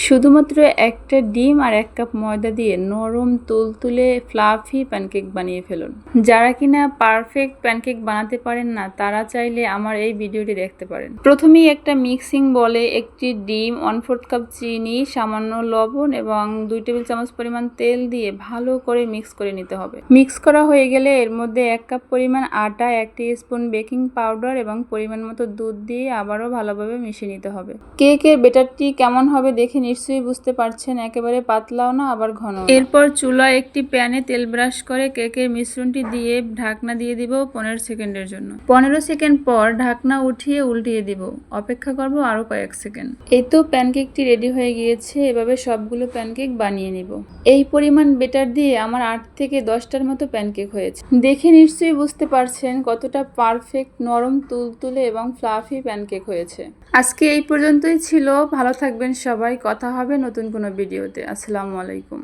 শুধুমাত্র একটা ডিম আর 1 কাপ ময়দা দিয়ে নরম তুলতুলে ফ্লাফি প্যানকেক বানিয়ে ফেলুন। যারা কিনা পারফেক্ট প্যানকেক বানাতে পারেন না তারা চাইলে আমার এই ভিডিওটি দেখতে পারেন। প্রথমেই একটা মিক্সিং বলে একটি ডিম, 1/4 কাপ চিনি, সামান্য লবণ এবং 2 টেবিল চামচ পরিমাণ তেল দিয়ে ভালো করে মিক্স করে নিতে হবে। মিক্স করা হয়ে গেলে এর মধ্যে 1 কাপ পরিমাণ আটা, 1 টিস্পুন বেকিং পাউডার এবং পরিমাণ মতো দুধ দিয়ে আবারও ভালোভাবে মিশিয়ে নিতে হবে। কেকের ব্যাটারটি কেমন হবে দেখে নিশ্চয়ই বুঝতে পারছেন, একেবারে পাতলাও না আবার ঘন। এরপর চুলায় একটি প্যানে তেল ব্রাশ করে কেকের মিশ্রণটি দিয়ে ঢাকনা দিয়ে দিব 15 সেকেন্ডের জন্য। 15 সেকেন্ড পর ঢাকনা উঠিয়ে উল্টিয়ে দিব। অপেক্ষা করব আরো কয়েক সেকেন্ড। এই তো প্যানকেকটি রেডি হয়ে গিয়েছে। এভাবে সবগুলো প্যানকেক বানিয়ে নিব। এই পরিমাণ বেটার দিয়ে আমার 8 থেকে 10টার মতো প্যানকেক হয়েছে। দেখে নিশ্চয়ই বুঝতে পারছেন কতটা পারফেক্ট, নরম, তুলতুলে এবং ফ্লাফি প্যানকেক হয়েছে। আজকে এই পর্যন্তই ছিল। ভালো থাকবেন সবাই। কথা হবে নতুন কোনো ভিডিওতে। আসসালামু আলাইকুম।